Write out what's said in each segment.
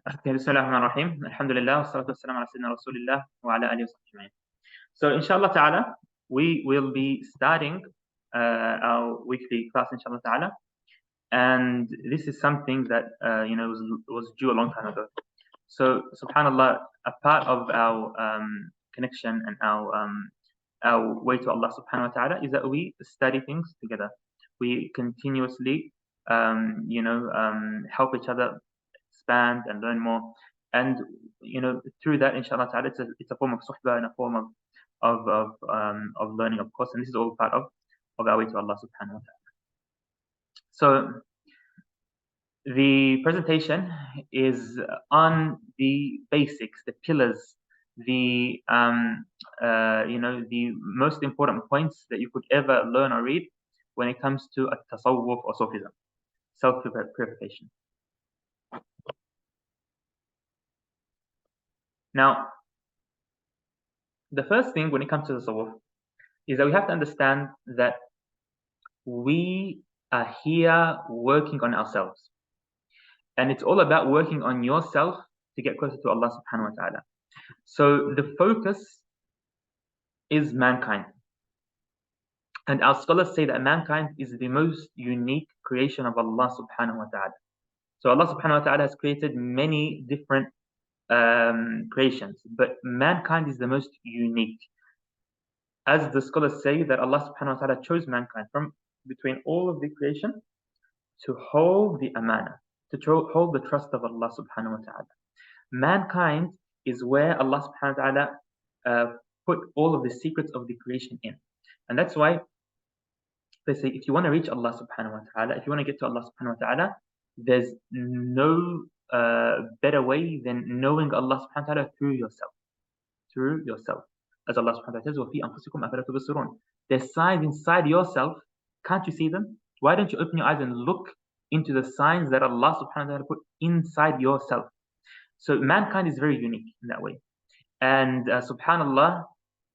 بسم الله الرحمن الرحيم الحمد لله والصلاة والسلام على سيدنا رسول الله وعلى آله وصحبه أجمعين. So inshallah ta'ala, we will be starting our weekly class inshallah ta'ala, and this is something that was due a long time ago. So subhanallah, a part of our connection and our way to Allah subhanahu wa ta'ala is that we study things together. We continuously help each other expand and learn more, and through that inshallah ta'ala it's a form of suhbah and a form of learning, of course, and this is all part of our way to Allah subhanahu wa ta'ala. So the presentation is on the basics, the pillars, the the most important points that you could ever learn or read when it comes to a tasawwuf or Sufism, self-purification. Now, the first thing when it comes to tasawwuf is that we have to understand that we are here working on ourselves. And it's all about working on yourself to get closer to Allah subhanahu wa ta'ala. So the focus is mankind. And our scholars say that mankind is the most unique creation of Allah subhanahu wa ta'ala. So Allah subhanahu wa ta'ala has created many different creations, but mankind is the most unique. As the scholars say that Allah subhanahu wa ta'ala chose mankind from between all of the creation to hold the amana, to hold the trust of Allah subhanahu wa ta'ala. Mankind is where Allah subhanahu wa ta'ala put all of the secrets of the creation in. And that's why they say if you want to reach Allah subhanahu wa ta'ala, if you want to get to Allah subhanahu wa ta'ala, there's no better way than knowing Allah subhanahu wa ta'ala through yourself. Through yourself. As Allah subhanahu wa ta'ala says, وَفِي أَنفُسِكُمْ أَفَلَا تُبْصِرُونَ. There's signs inside yourself. Can't you see them? Why don't you open your eyes and look into the signs that Allah subhanahu wa ta'ala put inside yourself? So mankind is very unique in that way. And subhanallah,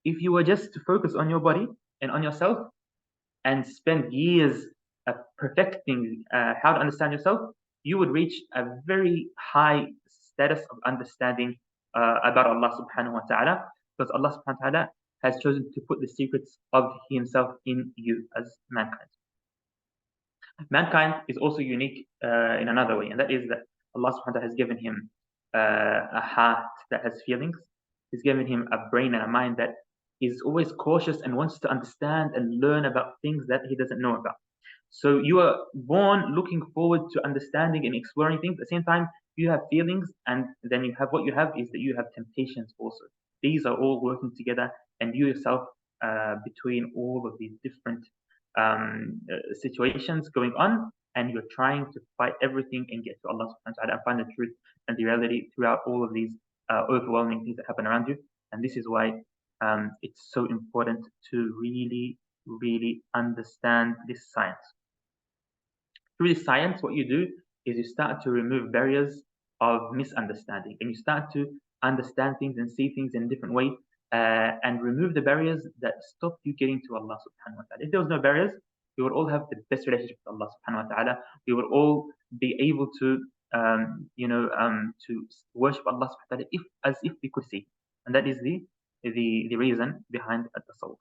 if you were just to focus on your body and on yourself and spend years perfecting how to understand yourself, you would reach a very high status of understanding about Allah subhanahu wa ta'ala, because Allah subhanahu wa ta'ala has chosen to put the secrets of himself in you as mankind. Mankind is also unique in another way, and that is that Allah subhanahu wa ta'ala has given him a heart that has feelings. He's given him a brain and a mind that is always cautious and wants to understand and learn about things that he doesn't know about. So you are born looking forward to understanding and exploring things. At the same time, you have feelings, and then you have what you have is that you have temptations also. These are all working together, and you yourself, between all of these different situations going on, and you're trying to fight everything and get to Allah subhanahu wa ta'ala and find the truth and the reality throughout all of these overwhelming things that happen around you. And this is why it's so important to really, really understand this science. Through this science, what you do is you start to remove barriers of misunderstanding, and you start to understand things and see things in a different way, and remove the barriers that stop you getting to Allah subhanahu wa ta'ala. If there was no barriers, we would all have the best relationship with Allah subhanahu wa ta'ala. We would all be able to to worship Allah subhanahu wa ta'ala as if we could see. And that is the reason behind at-tasawwuf.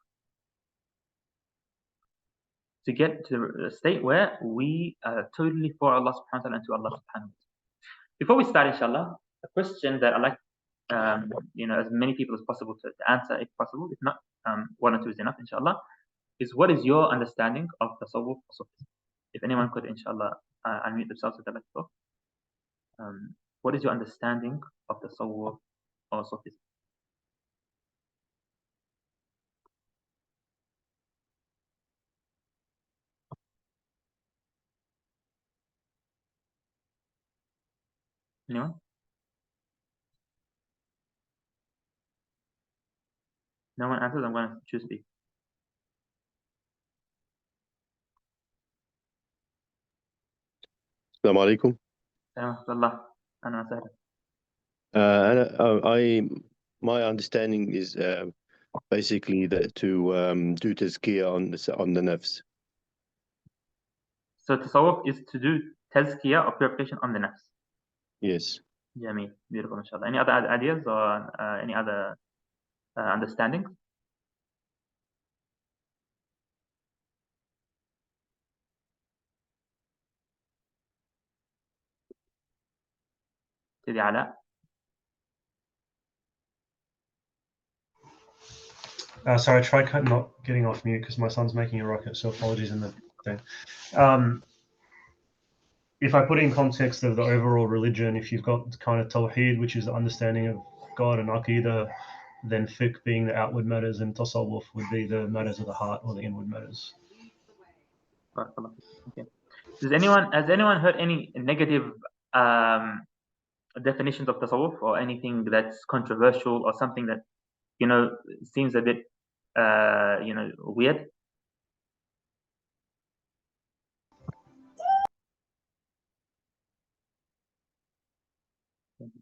To get to a state where we are totally for Allah subhanahu wa ta'ala and to Allah subhanahu wa ta'ala. Before we start, inshallah, a question that I like as many people as possible to answer, if possible. If not, one or two is enough, inshallah. Is what is your understanding of tasawwuf or Sufism? If anyone could, inshallah, unmute themselves with the laptop. What is your understanding of tasawwuf or Sufism? Anyone? No one answers. I'm going to choose speak. السلام عليكم. My understanding is basically that to do tazkiyah on the nafs. So tasawwuf is to do tazkiyah or purification on the nafs. Yes. Jameel. Beautiful, inshallah. Any other ideas or any other understandings? Sidi Ala? Sorry, try not getting off mute because my son's making a rocket, so apologies in the thing. If I put it in context of the overall religion, if you've got kind of tawheed, which is the understanding of God, and aqidah, then fiqh being the outward matters, and tasawwuf would be the matters of the heart or the inward matters. Okay. Has anyone heard any negative definitions of tasawwuf, or anything that's controversial, or something that seems a bit weird?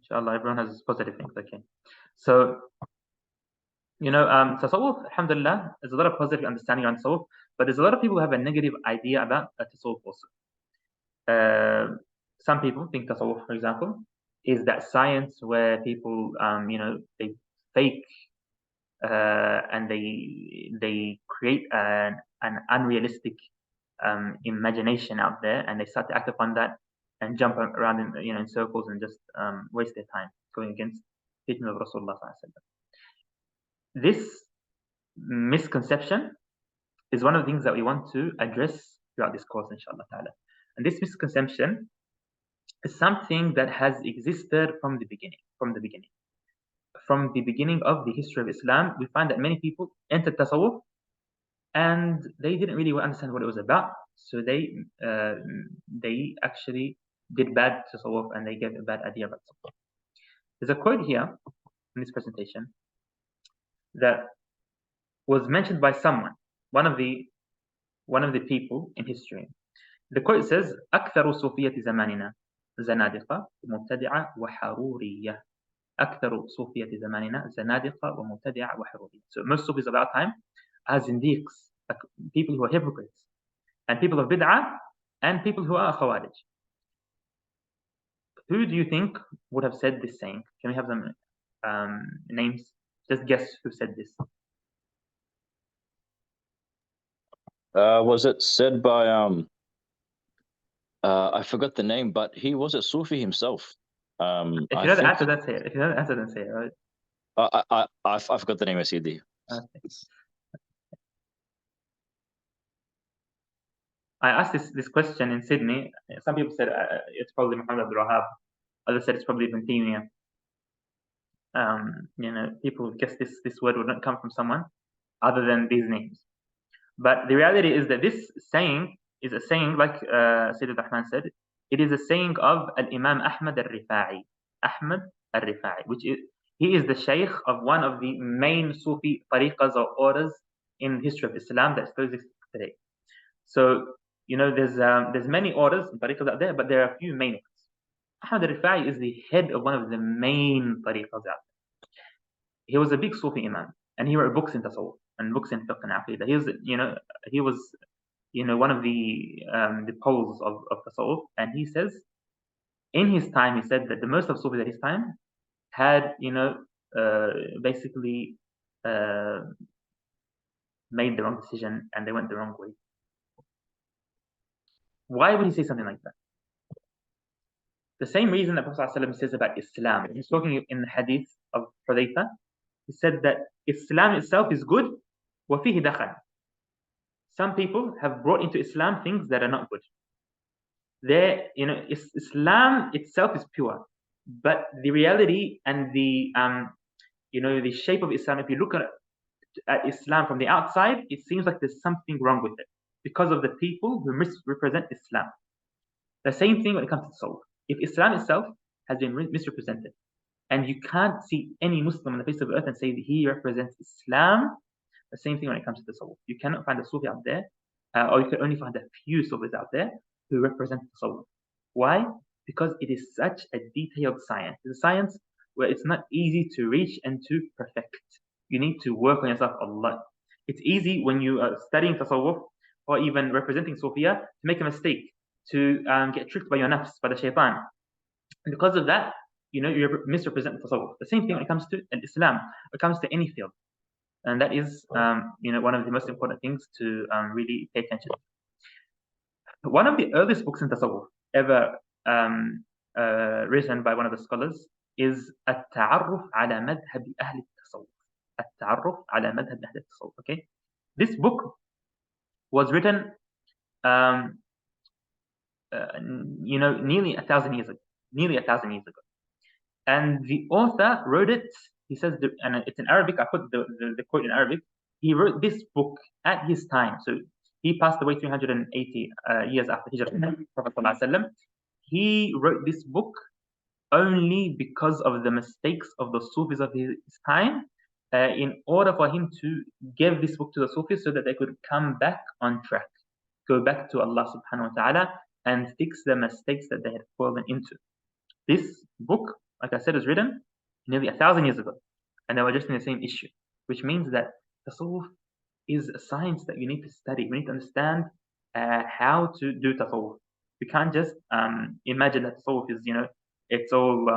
Inshallah, everyone has positive things. Okay, so tasawwuf, alhamdulillah, there's a lot of positive understanding on tasawwuf, but there's a lot of people who have a negative idea about tasawwuf also. Some people think tasawwuf, for example, is that science where people they fake and they create an unrealistic imagination out there, and they start to act upon that and jump around in circles and just waste their time going against the teaching of Rasulullah. This misconception is one of the things that we want to address throughout this course, inshallah ta'ala. And this misconception is something that has existed from the beginning. From the beginning of the history of Islam, we find that many people entered tasawwuf and they didn't really understand what it was about. So they actually did bad tasawwuf, and they gave a bad idea about tasawwuf. There's a quote here in this presentation that was mentioned by someone, one of the people in history. The quote says, أكثر صوفية زماننا زنادقة ومبتدعة وحرورية. أكثر صوفية زماننا زنادقة ومبتدعة وحرورية. So most Sufis of our time are zindiqs, people who are hypocrites, and people of bid'ah, and people who are khawarij. Who do you think would have said this saying? Can we have some names? Just guess who said this. Was it said by I forgot the name, but he was a Sufi himself. If you know the answer, then say it. If you know the answer, then say it. Right? I forgot the name of CD. Okay. I asked this question in Sydney. Some people said it's probably Muhammad Abdur-Rahman. Others said it's probably Ibn Taymiyyah. People guess this word would not come from someone other than these names. But the reality is that this saying is a saying, like Sayyid Abdur-Rahman said, it is a saying of Al-Imam Ahmad al-Rifa'i. Ahmad al-Rifa'i, he is the Shaykh of one of the main Sufi tariqas or orders in the history of Islam that still exists today. So, there's many orders and tariqas out there, but there are a few main ones. Ahmad al-Rifa'i is the head of one of the main tariqas out there. He was a big Sufi imam, and he wrote books in tasawwuf and books in fiqh and aqidah. He was one of the poles of tasawwuf, and he says, in his time, he said that the most of Sufis at his time had, basically made the wrong decision, and they went the wrong way. Why would he say something like that? The same reason that Prophet ﷺ says about Islam. He's talking in the hadith of Hudayfa. He said that Islam itself is good. وَفِيهِ دَخَلْ. Some people have brought into Islam things that are not good. Islam itself is pure, but the reality and the the shape of Islam, if you look at Islam from the outside, it seems like there's something wrong with it because of the people who misrepresent Islam. The same thing when it comes to tasawwuf. If Islam itself has been misrepresented, and you can't see any Muslim on the face of the earth and say that he represents Islam, the same thing when it comes to tasawwuf. You cannot find a Sufi out there, or you can only find a few Sufis out there who represent tasawwuf. Why? Because it is such a detailed science. It's a science where it's not easy to reach and to perfect. You need to work on yourself a lot. It's easy when you are studying tasawwuf or even representing Sufia to make a mistake, to get tricked by your nafs, by the shaitan. And because of that, you misrepresent tasawwuf. The same thing when it comes to Islam, when it comes to any field. And that is, one of the most important things to really pay attention to. One of the earliest books in tasawwuf ever written by one of the scholars is التعرف على مذهب أهل التصوف. التعرف على مذهب أهل التصوف. Okay, this book was written, nearly 1,000 years ago. Nearly 1,000 years ago, and the author wrote it. He says, and it's in Arabic. I put the quote in Arabic. He wrote this book at his time, so he passed away 380 years after Hijrah of Prophet ﷺ. He wrote this book only because of the mistakes of the Sufis of his time, in order for him to give this book to the Sufis so that they could come back on track, go back to Allah subhanahu wa ta'ala and fix the mistakes that they had fallen into. This book, like I said, was written nearly 1,000 years ago, and they were just in the same issue, which means that tasawwuf is a science that you need to study. We need to understand how to do tasawwuf. We can't just imagine that tasawwuf is, it's all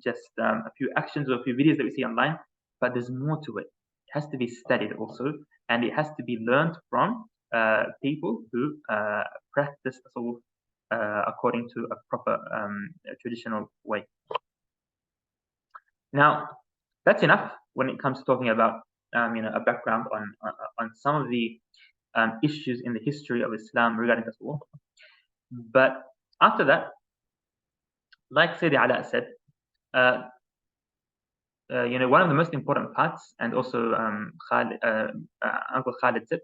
just a few actions or a few videos that we see online, but there's more to it. It has to be studied also, and it has to be learned from people who practice tasawwuf according to a proper traditional way. Now, that's enough when it comes to talking about a background on some of the issues in the history of Islam regarding tasawwuf. But after that, like Sayyidi Ala said, one of the most important parts, and also Uncle Khalid said,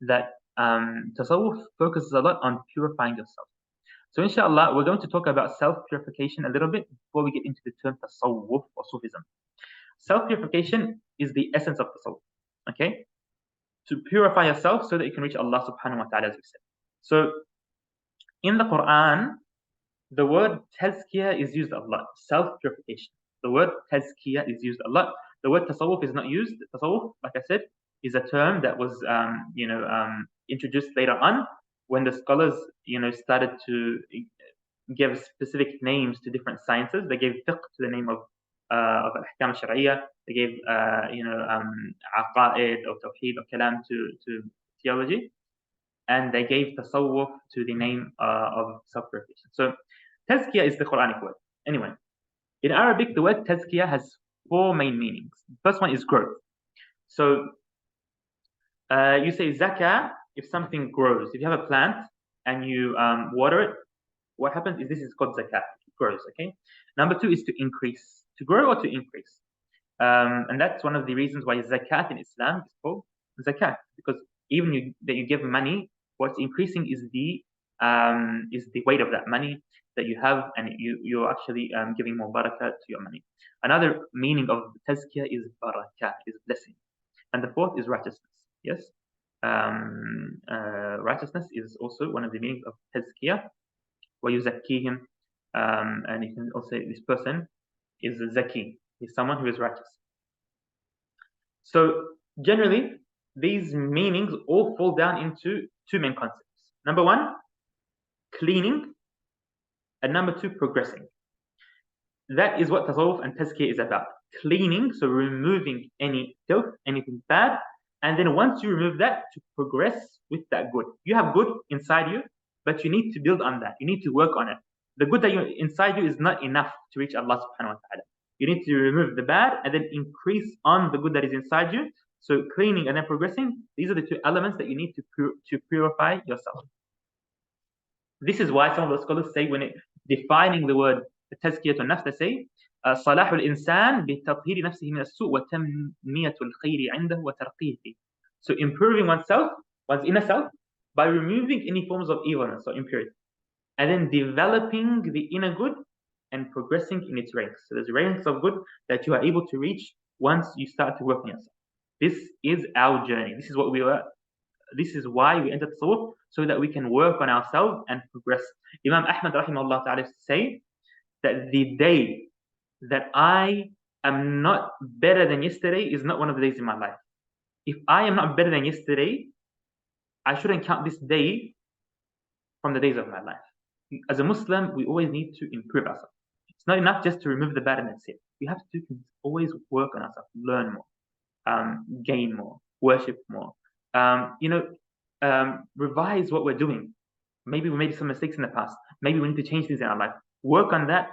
that tasawwuf focuses a lot on purifying yourself. So inshallah, we're going to talk about self-purification a little bit before we get into the term tasawwuf or Sufism. Self-purification is the essence of tasawwuf, okay? To purify yourself so that you can reach Allah subhanahu wa ta'ala, as we said. So in the Quran, the word Tazkiyah is used a lot, self-purification. The word Tazkiyah is used a lot. The word tasawwuf is not used. Tasawwuf, like I said, is a term that was introduced later on when the scholars started to give specific names to different sciences. They gave fiqh to the name of al-ahkam al-shar'iyya. They gave aqa'id or tawheed or kalam to theology, and they gave tasawwuf to the name of self-purification. So Tazkiyah is the Quranic word. Anyway, in Arabic, the word Tazkiyah has 4 main meanings. The first one is growth. So you say Zyka if something grows. If you have a plant and you water it, what happens is this is called zakat. It grows, okay? Number 2 is to increase. To grow or to increase. And that's one of the reasons why zakat in Islam is called zakat, because even that you give money, what's increasing is the weight of that money that you have, and you're actually giving more barakah to your money. Another meaning of tazkiyah is barakah, is blessing. And the 4th is righteousness. Yes, righteousness is also one of the meanings of tazkiyah, where you zakihim, and you can also say this person is a zaki. He's someone who is righteous. So generally, these meanings all fall down into 2 main concepts. Number 1, cleaning, and number 2, progressing. That is what tasawwuf and tazkiyah is about. Cleaning, so removing any filth, anything bad, and then once you remove that, to progress with that good. You have good inside you, but you need to build on that. You need to work on it. The good that you inside you is not enough to reach Allah subhanahu wa ta'ala. You need to remove the bad and then increase on the good that is inside you. So cleaning and then progressing, these are the 2 elements that you need to purify yourself. This is why some of the scholars say, when defining the word tazkiyah an-nafs, they say صلاح الإنسان بتطهير نفسه من السوء وتنمية الخير عنده وترقيه. So improving one's inner self, by removing any forms of evilness or impurity, and then developing the inner good and progressing in its ranks. So there's ranks of good that you are able to reach once you start to work on yourself. This is our journey. This is what we are. This is why we entered tasawwuf, so that we can work on ourselves and progress. Imam Ahmad rahimahullah ta'ala say that the day that I am not better than yesterday is not one of the days in my life. If I am not better than yesterday, I shouldn't count this day from the days of my life. As a Muslim, we always need to improve ourselves. It's not enough just to remove the bad and that's it. We have to always work on ourselves, learn more, gain more, worship more. Revise what we're doing. Maybe we made some mistakes in the past. Maybe we need to change things in our life. Work on that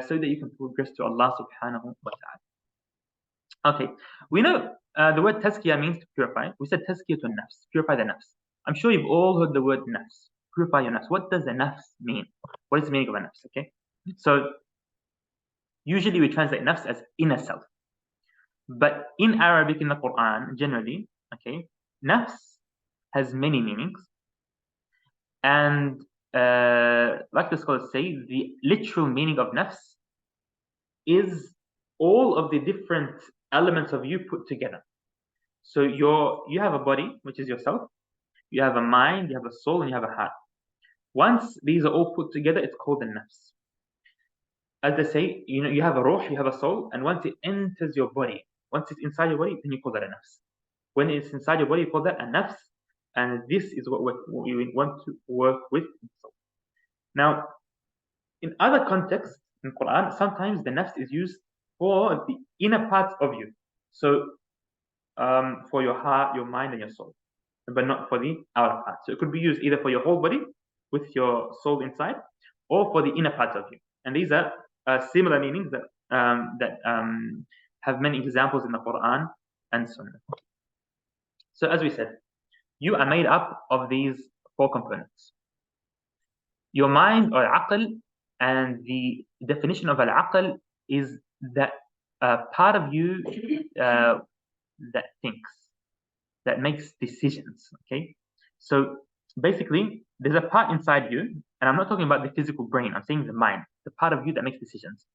so that you can progress to Allah subhanahu wa ta'ala. Okay, we know the word tazkiyah means to purify. We said tazkiyah to nafs, purify the nafs. I'm sure you've all heard the word nafs, purify your nafs. What does the nafs mean? What is the meaning of a nafs? Okay, so usually we translate nafs as inner self. But in Arabic, in the Quran, generally, okay, nafs has many meanings. And like the scholars say, the literal meaning of nafs is all of the different elements of you put together. So you have a body, which is yourself. You have a mind, you have a soul, and you have a heart. Once these are all put together, it's called the nafs. As they say, you have a ruh, you have a soul, and once it enters your body, once it's inside your body, then you call that a nafs. When it's inside your body, you call that a nafs, and this is what we want to work with. Now, in other contexts in Quran, sometimes the nafs is used for the inner parts of you. So, for your heart, your mind, and your soul, but not for the outer part. So it could be used either for your whole body with your soul inside, or for the inner parts of you. And these are similar meanings that have many examples in the Quran and Sunnah. So as we said, you are made up of these 4 components. Your mind, or aql, and the definition of al-aql is that part of you that thinks, that makes decisions. Okay, so basically there's a part inside you, and I'm not talking about the physical brain, I'm saying the mind, the part of you that makes decisions.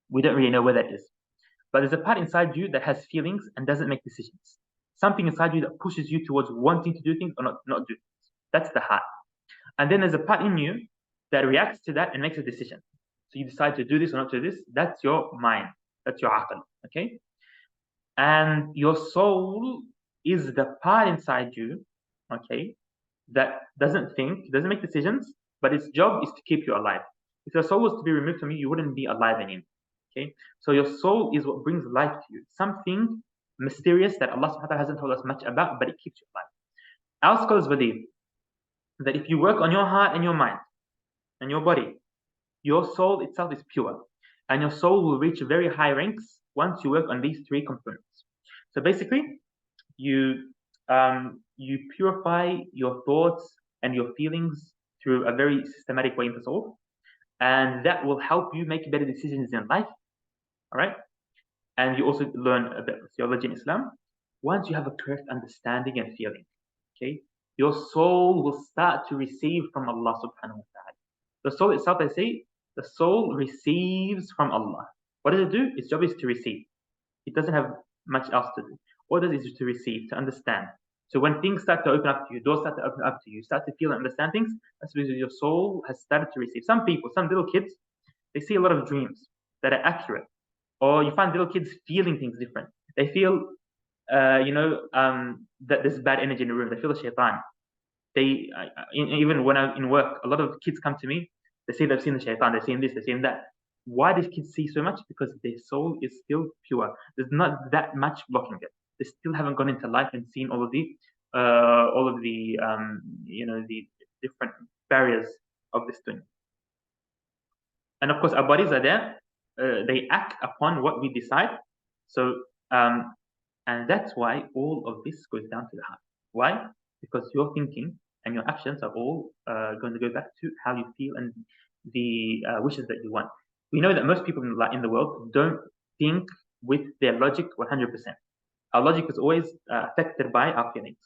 We don't really know where that is, but there's a part inside you that has feelings and doesn't make decisions. Something inside you that pushes you towards wanting to do things or not do things. That's the heart. And then there's a part in you that reacts to that and makes a decision. So you decide to do this or not to do this. That's your mind. That's your aql. Okay, and your soul is the part inside you, okay, that doesn't think, doesn't make decisions, but its job is to keep you alive. If your soul was to be removed from you, you wouldn't be alive anymore. Okay, so your soul is what brings life to you, something mysterious that Allah subhanahu wa ta'ala hasn't told us much about, but it keeps you alive. Our scholars believe that if you work on your heart and your mind and your body, your soul itself is pure, and your soul will reach very high ranks once you work on these 3 components. So basically, you purify your thoughts and your feelings through a very systematic way in tasawwuf, and that will help you make better decisions in life. All right, and you also learn a bit of theology in Islam. Once you have a correct understanding and feeling, okay, your soul will start to receive from Allah subhanahu wa ta'ala. The soul itself, I say, the soul receives from Allah. What does it do? Its job is to receive. It doesn't have much else to do. What does it do? To receive, to understand. So when things start to open up to you, doors start to open up to you, start to feel and understand things, that's because your soul has started to receive. Some people, some little kids, they see a lot of dreams that are accurate. Or you find little kids feeling things different. They feel, that there's bad energy in the room. They feel the shaitan. Even when I'm in work, a lot of kids come to me. They say they've seen the shaitan. They've seen this. They've seen that. Why do kids see so much? Because their soul is still pure. There's not that much blocking it. They still haven't gone into life and seen all of the the different barriers of this dunya. And of course, our bodies are there. They act upon what we decide. So, and that's why all of this goes down to the heart. Why? Because your thinking and your actions are all going to go back to how you feel and the wishes that you want. We know that most people in the world don't think with their logic 100%. Our logic is always affected by our feelings.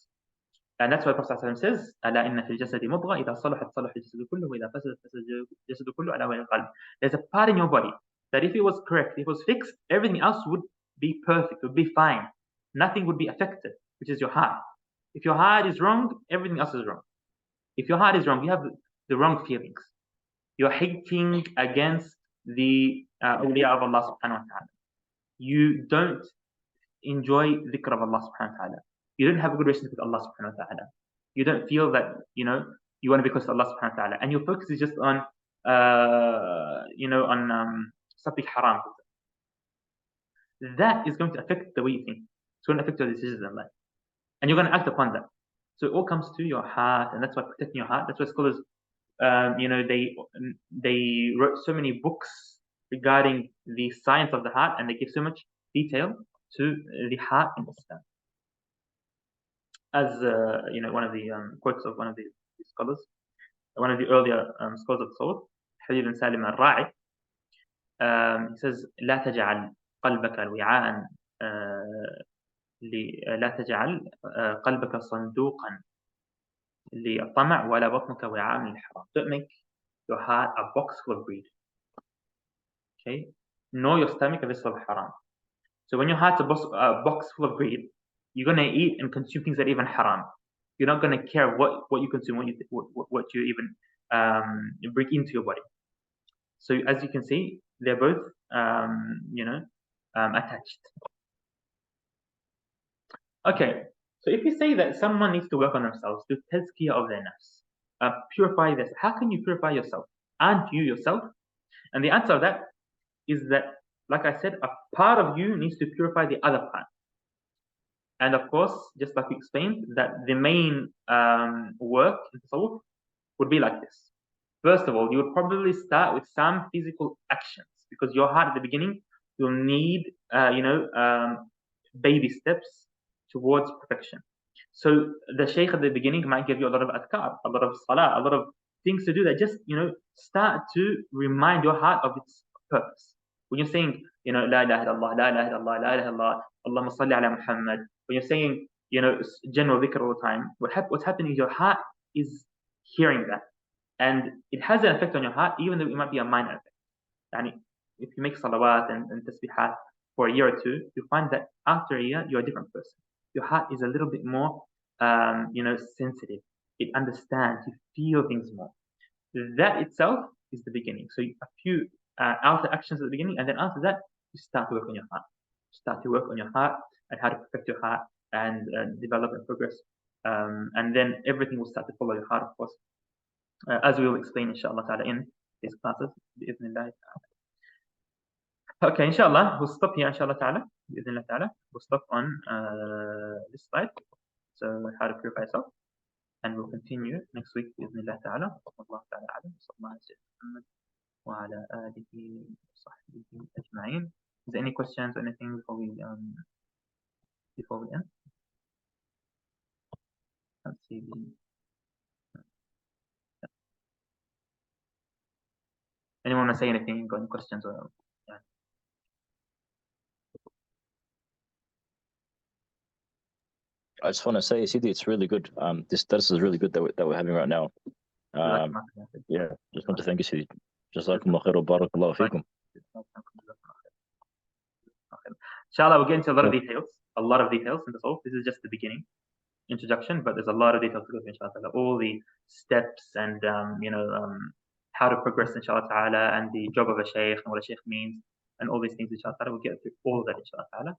And that's why Prophet ﷺ says, أَلَا إِنَّ فِي الْجَسَدِ مُضْغَةً إِذَا صَلَحَتْ صَلَحَ الْجَسَدُ كُلُّهُ وَإِذَا فَسَدَتْ فَسَدَ الْجَسَدُ كُلُّهُ عَلَى وَهِيَ الْقَلْبِ. There's a part in your body that if it was correct, if it was fixed, everything else would be perfect, would be fine. Nothing would be affected, which is your heart. If your heart is wrong, everything else is wrong. If your heart is wrong, you have the wrong feelings. You're hating against the awliya of Allah subhanahu wa ta'ala. You don't enjoy dhikr of Allah subhanahu wa ta'ala. You don't have a good relationship with Allah subhanahu wa ta'ala. You don't feel that, you want to be close to Allah subhanahu wa ta'ala. And your focus is just on, something haram. That is going to affect the way you think. It's going to affect your decisions in life. And you're going to act upon that. So it all comes to your heart, and that's why protecting your heart. That's why scholars, they wrote so many books regarding the science of the heart, and they give so much detail to the heart in Islam. As one of the quotes of one of the scholars, one of the earlier scholars of Tasawwuf, Habib bin Salim al-Ra'i, he says, لا تجعل قلبك وعاء لا تجعل قلبك صندوقا للطمع ولا بطنك وعاء من الحرام. Don't make your heart a box full of greed. Okay? Nor your stomach a vessel of haram. So when your heart's a box full of greed, you're going to eat and consume things that are even haram. You're not going to care what you consume, what you even bring into your body. So as you can see, they're both attached. Okay, so if you say that someone needs to work on themselves, do tazkiyah of their nafs, purify this, how can you purify yourself? Aren't you yourself? And the answer of that is that, like I said, a part of you needs to purify the other part. And of course, just like we explained, that the main work in Tasawwuf would be like this. First of all, you would probably start with some physical actions, because your heart at the beginning will need, baby steps towards perfection. So the Shaykh at the beginning might give you a lot of adhkar, a lot of salah, a lot of things to do that just, start to remind your heart of its purpose. When you're saying, La ilaha illallah, La ilaha illallah, La ilaha illallah, Allahumma salli ala Muhammad, when you're saying, general dhikr all the time, what's happening is your heart is hearing that. And it has an effect on your heart, even though it might be a minor effect. Yani, if you make salawat and tasbihat for a year or two, you find that after a year, you're a different person. Your heart is a little bit more, sensitive. It understands. You feel things more. That itself is the beginning. So a few outer actions at the beginning, and then after that, you start to work on your heart. Start to work on your heart and how to perfect your heart and develop and progress. And then everything will start to follow your heart, of course, as we will explain, inshallah ta'ala, in these classes. Okay, inshallah, we'll stop here, inshallah ta'ala. We'll stop on this slide. So, how to purify yourself. And we'll continue next week, bi'idhnillah ta'ala. Wallahu ta'ala a'lam. Sallallahu alayhi wa sallam. Wa ala alihi wa sahbihi ajma'in. Is there any questions or anything before we end? Let's see. Anyone want to say anything? Got any questions? Or yeah. I just want to say, Sidi, it's really good. This is really good that we're having right now. Yeah, just want to thank you, Sidi. Jazakumullah khair wa barakallahu feekum. Inshallah, we'll get into a lot of details in this all. This is just the beginning, introduction, but there's a lot of details to go through, inshallah. All the steps and, how to progress, inshallah ta'ala, and the job of a shaykh and what a shaykh means, and all these things, inshallah ta'ala. We'll get through all of that, inshallah ta'ala.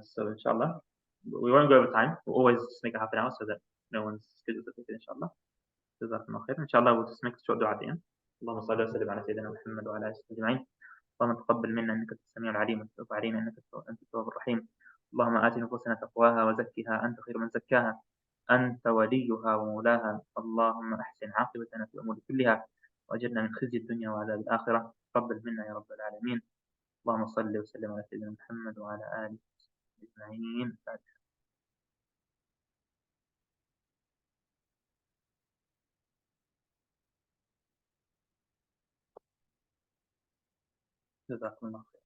So, inshallah, we won't go over time. We'll always just make a half an hour so that no one's scheduled to take it, inshallah. Jazakumullah khair. Inshallah, we'll just make a short dua at the end. اللهم صل وسلم على سيدنا محمد وعلى اله وصحبه اجمعين. اللهم تقبل منا انك انت السميع العليم وتب علينا انك انت التواب الرحيم. اللهم آت نفوسنا تقواها وزكها انت خير من زكاها انت وليها ومولاها. اللهم احسن عاقبتنا في الامور كلها واجرنا من خزي الدنيا وعذاب الاخره. تقبل منا يا رب العالمين. اللهم صل وسلم على سيدنا محمد وعلى اله وصحبه اجمعين. جزاكم الله خير.